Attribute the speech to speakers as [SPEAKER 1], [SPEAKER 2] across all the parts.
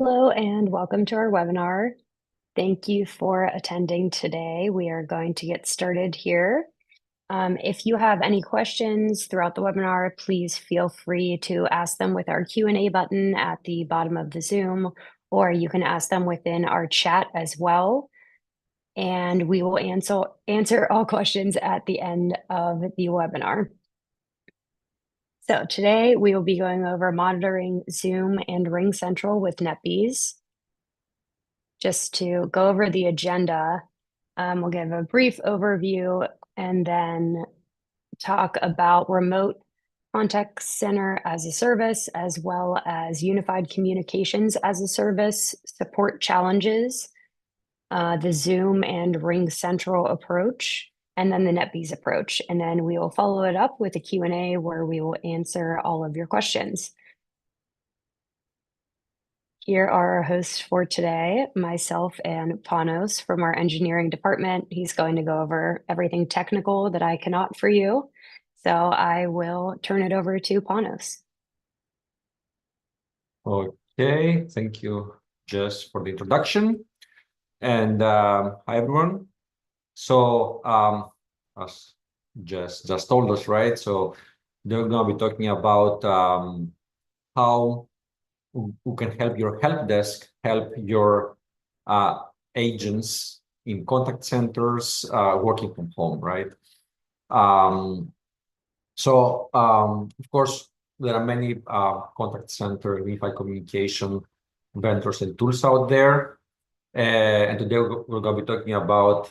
[SPEAKER 1] Hello and welcome to our webinar. Thank you for attending today. We are going to get started here. If you have any questions throughout the webinar, please feel free to ask them with our Q&A button at the bottom of the Zoom, or you can ask them within our chat as well. And we will answer all questions at the end of the webinar. So today we will be going over monitoring Zoom and RingCentral with NetBeez. Just to go over the agenda, we'll give a brief overview and then talk about remote contact center as a service, as well as unified communications as a service, support challenges, the Zoom and RingCentral approach, and then the NetBeez approach. And then we will follow it up with a Q&A where we will answer all of your questions. Here are our hosts for today, myself and Panos from our engineering department. He's going to go over everything technical that I cannot for you. So I will turn it over to Panos.
[SPEAKER 2] Okay, thank you, Jess, for the introduction. And hi, everyone. So as Jess just told us, right? So they're going to be talking about how who can help your help desk help your agents in contact centers working from home, right? Of course, there are many contact center unified communication vendors and tools out there. And today we're going to be talking about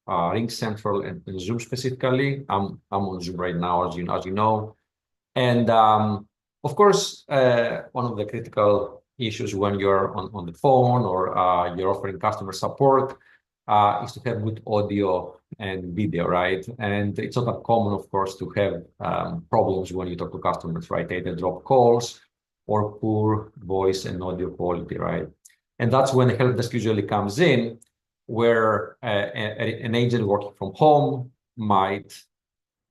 [SPEAKER 2] RingCentral and Zoom specifically. I'm on Zoom right now, as you know. And of course, one of the critical issues when you're on the phone or you're offering customer support is to have good audio and video, right? And it's not uncommon, of course, to have problems when you talk to customers, right? Either drop calls or poor voice and audio quality, right? And that's when the help desk usually comes in, where an agent working from home might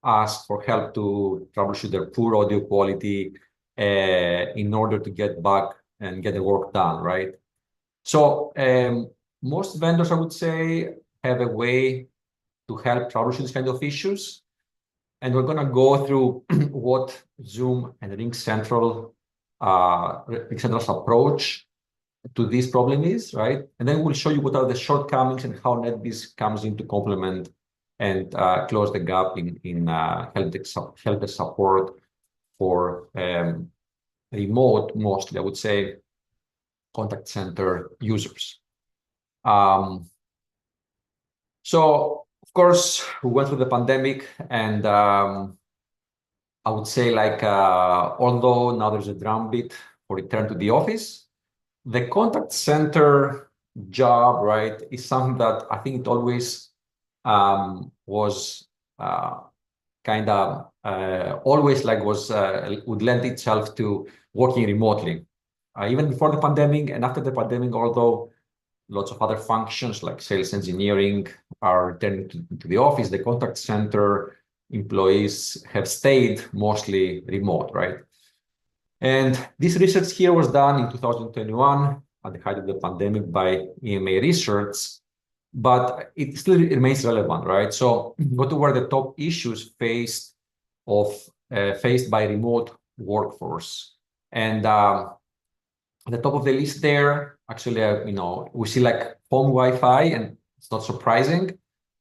[SPEAKER 2] ask for help to troubleshoot their poor audio quality in order to get back and get the work done, right? So most vendors, I would say, have a way to help troubleshoot these kind of issues. And we're going to go through what Zoom and RingCentral's approach to this problem is, right? And then we'll show you what are the shortcomings and how NetBeez comes in to complement and close the gap in help desk support for remote, mostly, I would say, contact center users. So, of course, we went through the pandemic, and I would say, like, although now there's a drumbeat for return to the office, the contact center job, right, is something that I think it always was kind of always like would lend itself to working remotely. Even before the pandemic and after the pandemic, although lots of other functions like sales engineering are returning to the office, the contact center employees have stayed mostly remote, right? And this research here was done in 2021 at the height of the pandemic by EMA Research, but it still remains relevant, right? So what were the top issues faced by remote workforce? And at the top of the list there, actually, we see like home Wi-Fi, and it's not surprising,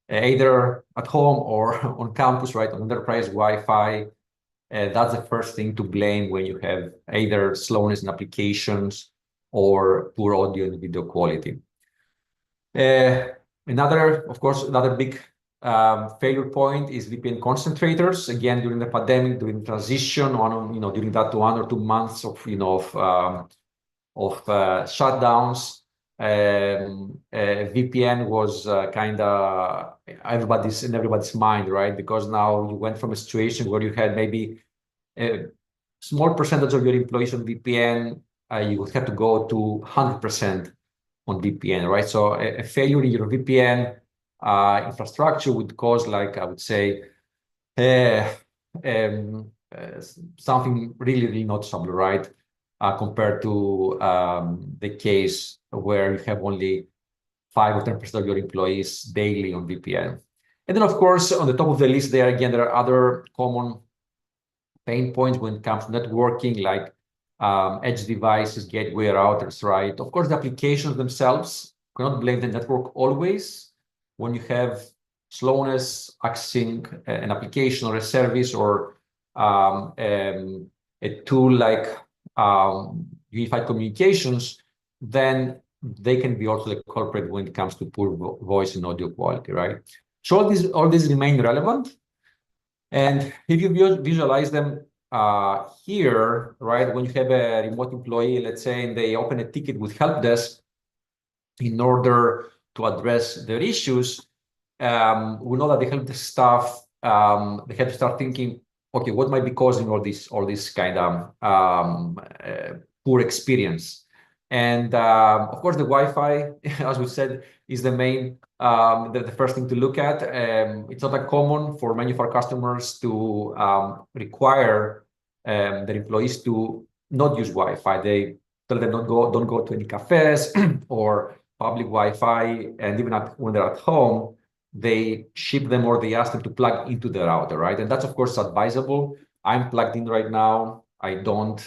[SPEAKER 2] either at home or on campus, right? On enterprise Wi-Fi, that's the first thing to blame when you have either slowness in applications or poor audio and video quality. Another big failure point is VPN concentrators. Again, during the pandemic, during the transition, during that 1 or 2 months of shutdowns, VPN was kind of everybody's mind, right? Because now you went from a situation where you had maybe a small percentage of your employees on VPN, you would have to go to 100% on VPN, right? So a failure in your VPN infrastructure would cause, like, I would say, something really, really noticeable, right? compared to the case where you have only 5 or 10% of your employees daily on VPN. And then, of course, on the top of the list there, again, there are other common pain points when it comes to networking, like edge devices, gateway routers, right? Of course, the applications themselves, cannot blame the network always. When you have slowness accessing an application or a service or a tool like unified communications, then they can be also the culprit when it comes to poor voice and audio quality, right? So all these remain relevant. And if you visualize them here, right, when you have a remote employee, let's say, and they open a ticket with help desk in order to address their issues, we know that the help desk staff, they have to start thinking, okay, what might be causing all this kind of poor experience? And of course, the Wi-Fi, as we said, is the main, the first thing to look at. It's not that common for many of our customers to require their employees to not use Wi-Fi. They tell them don't go to any cafes or public Wi-Fi, and even when they're at home, they ship them or they ask them to plug into the router, right? And that's, of course, advisable. I'm plugged in right now. I don't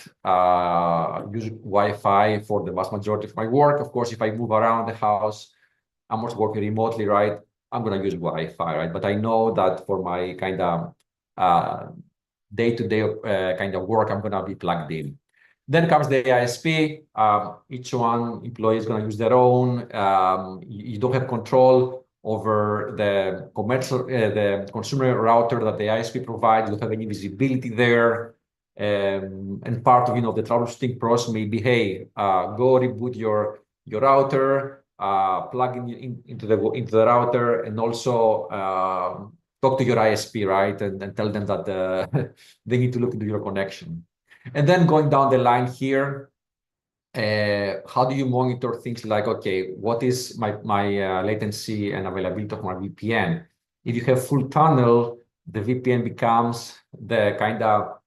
[SPEAKER 2] use Wi-Fi for the vast majority of my work. Of course, if I move around the house, I'm also working remotely, right? I'm going to use Wi-Fi, right? But I know that for my kind of day-to-day kind of work, I'm going to be plugged in. Then comes the ISP. Each one employee is going to use their own. You don't have control over the commercial, the consumer router that the ISP provides. You don't have any visibility there. And part of the troubleshooting process may be, hey, go reboot your router, plug into the router, and also talk to your ISP, right, and tell them that they need to look into your connection. And then going down the line here, how do you monitor things like, okay, what is my latency and availability of my VPN? If you have full tunnel, the VPN becomes the kind of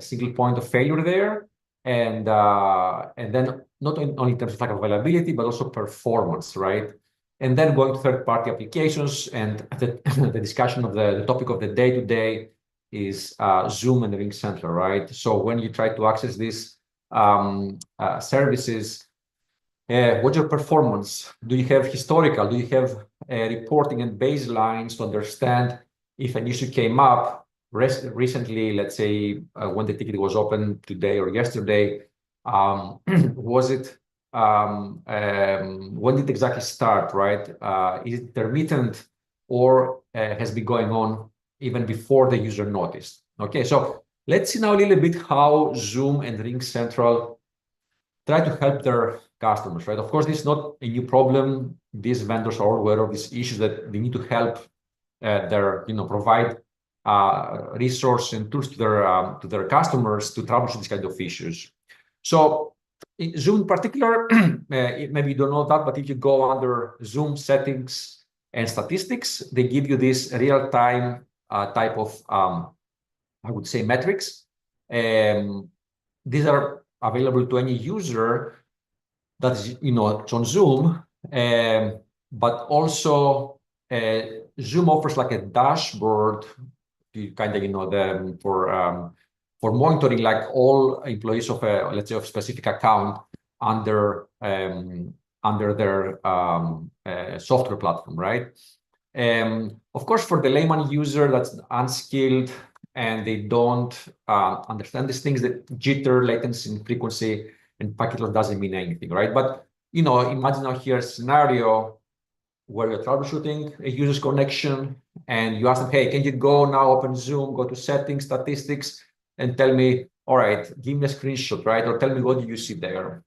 [SPEAKER 2] single point of failure there, and then not only in terms of like availability, but also performance, right? And then going to third-party applications, and the discussion of the topic of the day today is Zoom and RingCentral, right? So when you try to access these services, what's your performance? Do you have historical? Do you have reporting and baselines to understand if an issue came up recently, let's say when the ticket was open today or yesterday? Was it, when did it exactly start, right? Is it intermittent or has been going on even before the user noticed? Okay, so let's see now a little bit how Zoom and RingCentral try to help their customers, right? Of course, this is not a new problem. These vendors are aware of these issues that they need to help provide resources and tools to their customers to troubleshoot these kind of issues. So in Zoom in particular, maybe you don't know that, but if you go under Zoom settings and statistics, they give you this real-time type of, I would say, metrics. These are available to any user that is, it's on Zoom, but also Zoom offers like a dashboard to kind of, for monitoring like all employees of let's say, of specific account under their software platform, right? Of course, for the layman user that's unskilled and they don't understand these things, that jitter, latency, and frequency and packet loss doesn't mean anything, right? But imagine now here a scenario where you're troubleshooting a user's connection and you ask them, hey, can you go now open Zoom, go to settings, statistics, and tell me, all right, give me a screenshot, right? Or tell me what do you see there.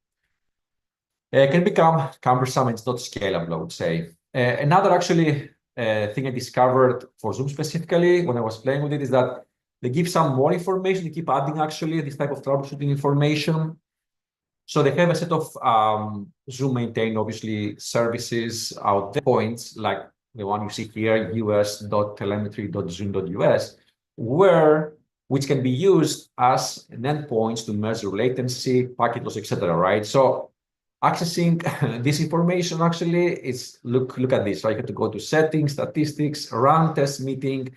[SPEAKER 2] It can become cumbersome and it's not scalable, I would say. Another actually thing I discovered for Zoom specifically when I was playing with it is that they give some more information. They keep adding actually this type of troubleshooting information. So they have a set of Zoom maintained, obviously, services out there, points like the one you see here, us.telemetry.zoom.us, where which can be used as an endpoints to measure latency, packet loss, etc. Right? So accessing this information actually is look at this. Right? You have to go to settings, statistics, run test meeting.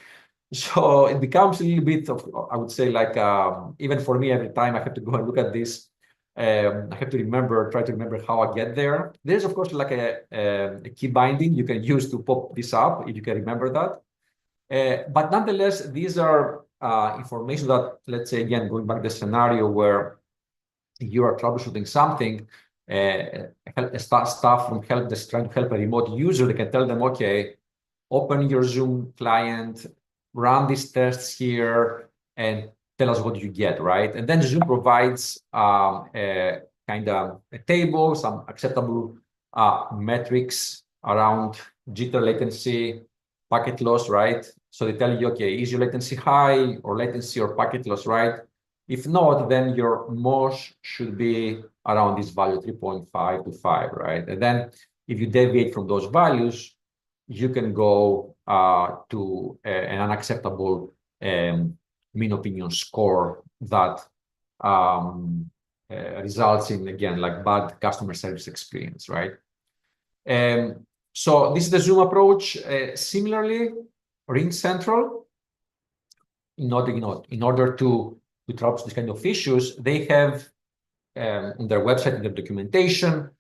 [SPEAKER 2] So it becomes a little bit of, I would say, like even for me, every time I have to go and look at this, I have to try to remember how I get there. There's of course like a key binding you can use to pop this up if you can remember that. But nonetheless, these are information that, let's say, again, going back to the scenario where you are troubleshooting something, staff from help desk trying to help a remote user, they can tell them, okay, open your Zoom client, run these tests here, and tell us what you get, right? And then Zoom provides a kind of a table, some acceptable metrics around jitter latency, packet loss, right? So they tell you, okay, is your latency high or latency or packet loss, right? If not, then your MOSH should be around this value 3.5 to 5, right? And then if you deviate from those values, you can go to an unacceptable mean opinion score that results in, again, like bad customer service experience, right? So this is the Zoom approach. Similarly, RingCentral, in order to troubleshoot these kind of issues, they have on their website, in their documentation,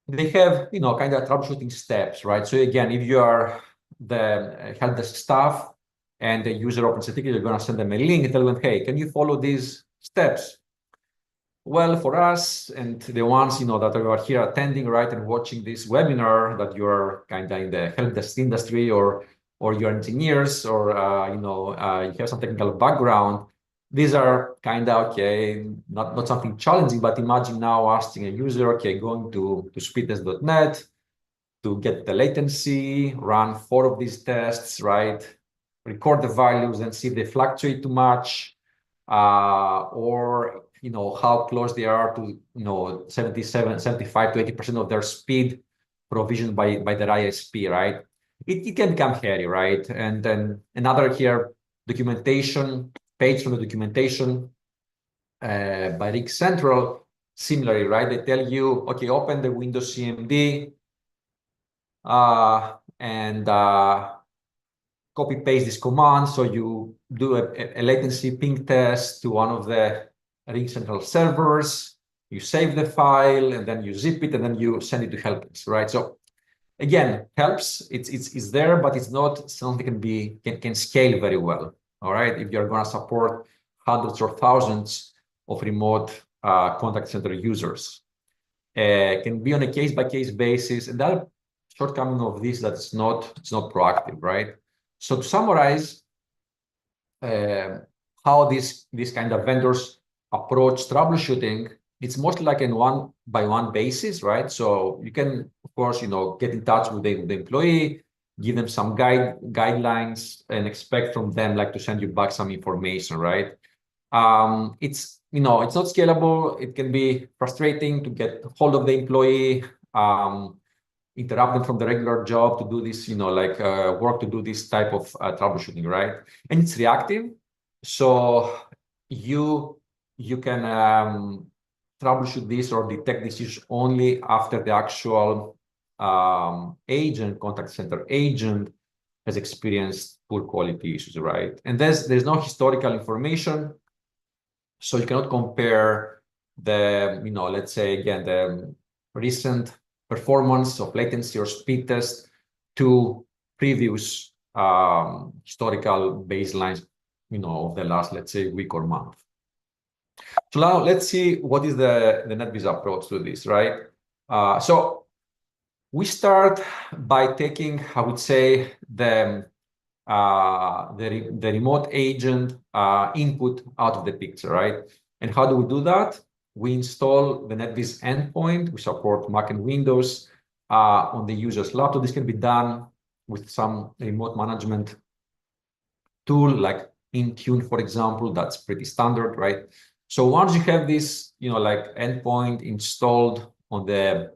[SPEAKER 2] they have kind of troubleshooting steps, right? So again, if you are the help desk staff and the user opens a ticket, you're going to send them a link and tell them, hey, can you follow these steps? Well, for us and the ones that are here attending, right, and watching this webinar, that you're kind of in the help desk industry or you're engineers or you have some technical background, these are kind of okay, not something challenging, but imagine now asking a user, okay, going to speedtest.net to get the latency, run 4 of these tests, right? Record the values and see if they fluctuate too much, or how close they are to 75 to 80% of their speed provisioned by their ISP, right? It can become hairy, right? And then another here documentation page from the documentation by RingCentral, similarly, right? They tell you, okay, open the Windows CMD and copy paste this command. So you do a latency ping test to one of the RingCentral servers, you save the file, and then you zip it, and then you send it to help desk, right? So again, helps, it's there, but it's not something can scale very well. All right, if you're going to support hundreds or thousands of remote contact center users, can be on a case-by-case basis, and that shortcoming of this that it's not proactive, right? So to summarize, how these kind of vendors approach troubleshooting, it's mostly like in one-by-one basis, right? So you can, of course, get in touch with the employee, give them some guidelines, and expect from them like to send you back some information, right? It's it's not scalable. It can be frustrating to get hold of the employee, interrupt them from the regular job to do this, work to do this type of troubleshooting, right? And it's reactive, so you can troubleshoot this or detect this issue only after the actual contact center agent has experienced poor quality issues, right? And there's no historical information, so you cannot compare the, let's say again, the recent performance of latency or speed test to previous historical baselines, of the last, let's say, week or month. So now let's see what is the NetBeez approach to this, right? So we start by taking, I would say, the remote agent input out of the picture, right? And how do we do that? We install the NetBeez endpoint. We support Mac and Windows on the user's laptop. This can be done with some remote management tool like Intune, for example. That's pretty standard, right? So once you have this, endpoint installed on the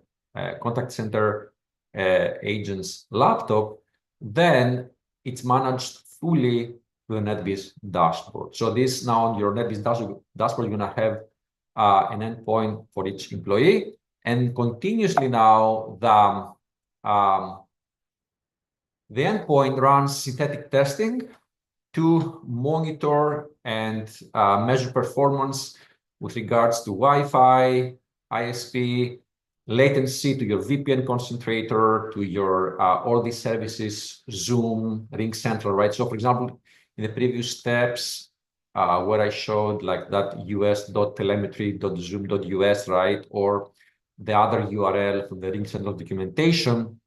[SPEAKER 2] contact center agent's laptop, then it's managed fully to the NetBeez dashboard. So this now on your NetBeez dashboard, you're gonna have an endpoint for each employee, and continuously now the endpoint runs synthetic testing to monitor and measure performance with regards to Wi-Fi, ISP, latency, to your VPN concentrator, to your all these services, Zoom, RingCentral, right? So for example, in the previous steps, where I showed like that us.telemetry.zoom.us, right? Or the other URL from the RingCentral documentation,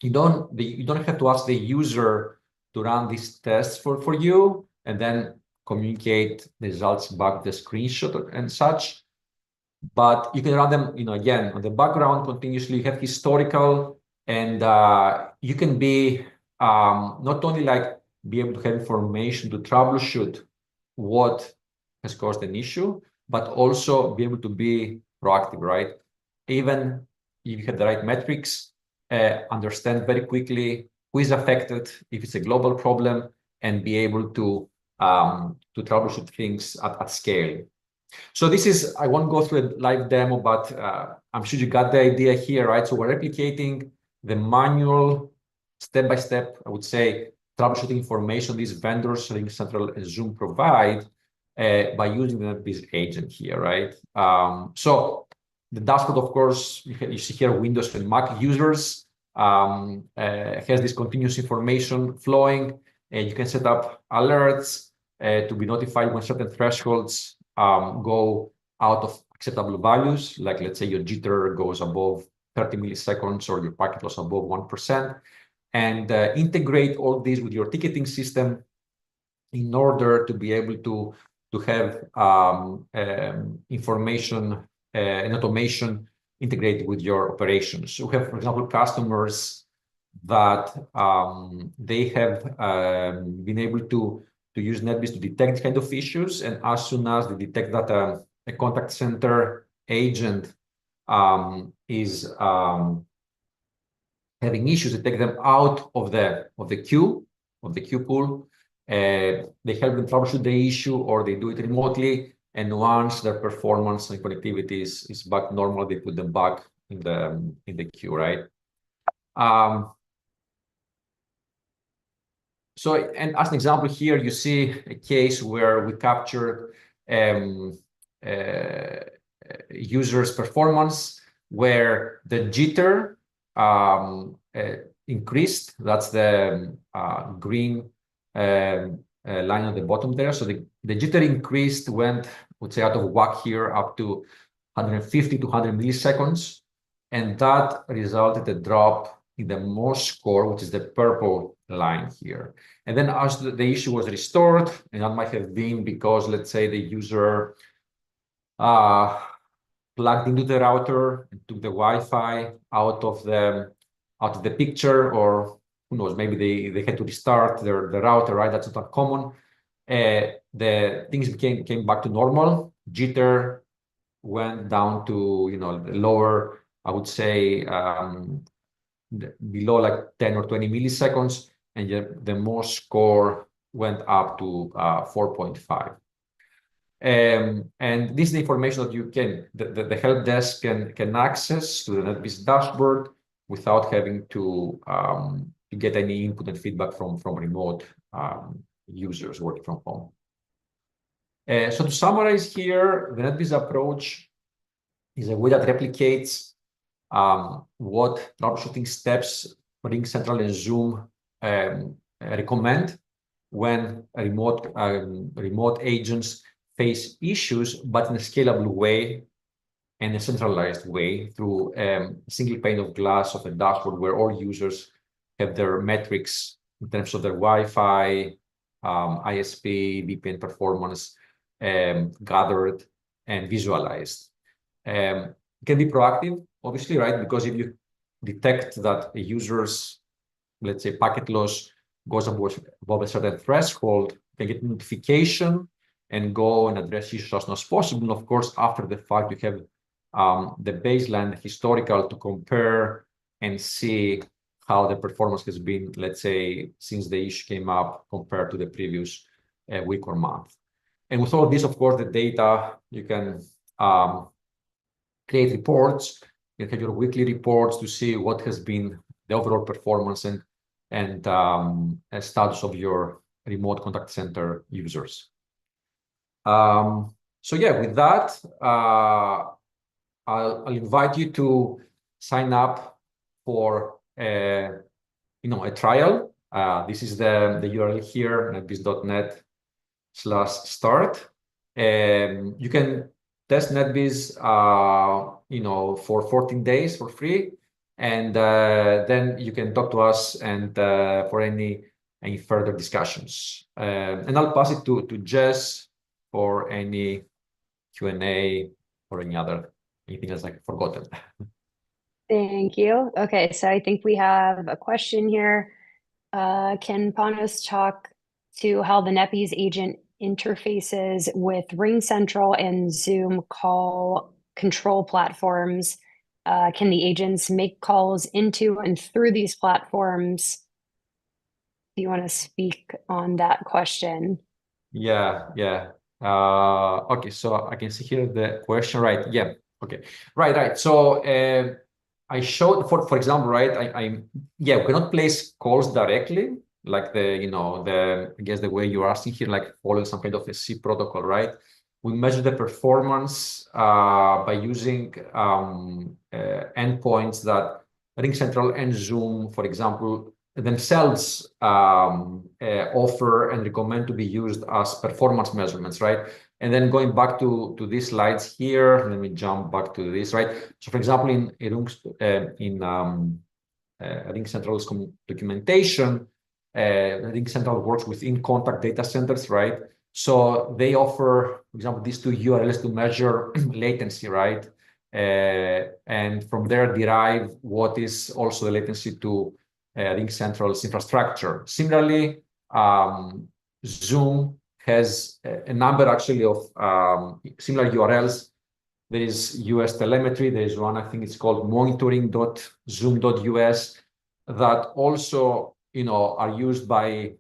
[SPEAKER 2] you don't have to ask the user to run these tests for you and then communicate the results back the screenshot and such. But you can run them, again, on the background continuously, have historical, and you can be not only like be able to have information to troubleshoot what has caused an issue, but also be able to be proactive, right? Even if you have the right metrics, understand very quickly who is affected, if it's a global problem, and be able to troubleshoot things at scale. So this is, I won't go through a live demo, but I'm sure you got the idea here, right? So we're replicating the manual, step-by-step, I would say, troubleshooting information these vendors, RingCentral and Zoom provide by using the NetBeez agent here, right? So the dashboard, of course, you see here Windows and Mac users has this continuous information flowing, and you can set up alerts to be notified when certain thresholds go out of acceptable values, like let's say your jitter goes above 30 milliseconds or your packet loss above 1%, and integrate all these with your ticketing system in order to be able to have information and automation integrated with your operations. So we have, for example, customers that they have been able to use NetBeez to detect kind of issues, and as soon as they detect that a contact center agent is having issues, they take them out of the queue pool. They help them troubleshoot the issue, or they do it remotely. And once their performance and connectivity is back normal, they put them back in the queue, right? So, and as an example here, you see a case where we captured users' performance, where the jitter increased. That's the green line at the bottom there. So the jitter increased, went, I would say, out of whack here, up to 150 to 100 milliseconds. And that resulted a drop in the Morse score, which is the purple line here. And then as the issue was restored, and that might have been because, let's say, the user plugged into the router and took the Wi-Fi out of the picture, or who knows, maybe they had to restart the router, right? That's not common. The things came back to normal. Jitter went down to the lower, I would say, below like 10 or 20 milliseconds, and the Morse score went up to 4.5. And this is the information that you can, the help desk can access to the NetBeez dashboard without having to get any input and feedback from remote users working from home. So to summarize here, the NetBeez approach is a way that replicates what troubleshooting steps RingCentral and Zoom recommend when remote agents face issues, but in a scalable way and a centralized way through a single pane of glass of a dashboard where all users have their metrics in terms of their Wi-Fi, ISP, VPN performance gathered and visualized. It can be proactive, obviously, right? Because if you detect that a user's, let's say, packet loss goes above a certain threshold, you can get notification and go and address issues as soon as possible. Of course, after the fact, you have the baseline, the historical, to compare and see how the performance has been, let's say, since the issue came up compared to the previous week or month. And with all of this, of course, the data, you can create reports. You can have your weekly reports to see what has been the overall performance and status of your remote contact center users. So yeah, with that, I'll invite you to sign up for a trial. This is the URL here, netbeez.net/start. You can test NetBeez, for 14 days for free, and then you can talk to us and for any further discussions. And I'll pass it to Jess for any Q&A or anything else I've forgotten.
[SPEAKER 1] Thank you. Okay, so I think we have a question here. Can Panos talk to how the NetBeez agent interfaces with RingCentral and Zoom call control platforms? Can the agents make calls into and through these platforms? Do you want to speak on that question?
[SPEAKER 2] Yeah. Okay, so I can see here the question, right? Yeah. Okay. Right. So I showed, for example, right? We cannot place calls directly, like I guess the way you're asking here, like following some kind of a C protocol, right? We measure the performance by using endpoints that RingCentral and Zoom, for example, themselves offer and recommend to be used as performance measurements, right? And then going back to these slides here, let me jump back to this, right? So, for example, in RingCentral's documentation, RingCentral works within contact data centers, right? So they offer, for example, these two URLs to measure latency, right? And from there derive what is also the latency to RingCentral's infrastructure. Similarly, Zoom has a number actually of similar URLs. There is US telemetry. There is one, I think it's called monitoring.zoom.us, that also are used by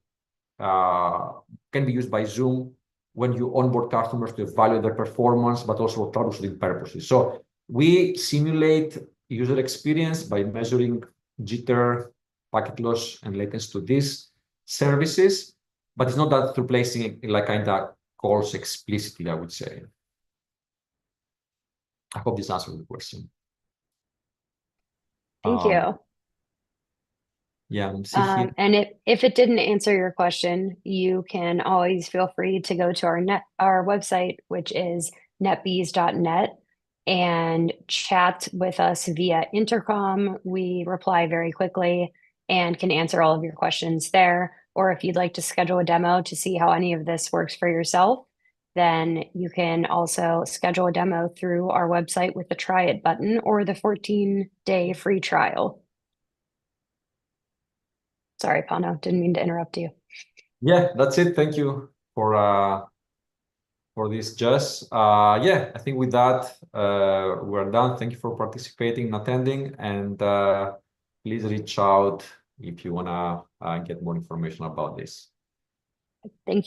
[SPEAKER 2] can be used by Zoom when you onboard customers to evaluate their performance, but also troubleshooting purposes. So we simulate user experience by measuring jitter, packet loss, and latency to these services, but it's not that through placing like kind of calls explicitly, I would say. I hope this answers the question.
[SPEAKER 1] Thank you.
[SPEAKER 2] Yeah, see here.
[SPEAKER 1] And if it didn't answer your question, you can always feel free to go to our website, which is netbeez.net, and chat with us via intercom. We reply very quickly and can answer all of your questions there. Or if you'd like to schedule a demo to see how any of this works for yourself, then you can also schedule a demo through our website with the try it button or the 14-day free trial. Sorry, Pano, didn't mean to interrupt you.
[SPEAKER 2] Yeah, that's it. Thank you for this, Jess. I think with that, we're done. Thank you for participating and attending, and please reach out if you want to get more information about this.
[SPEAKER 1] Thank you.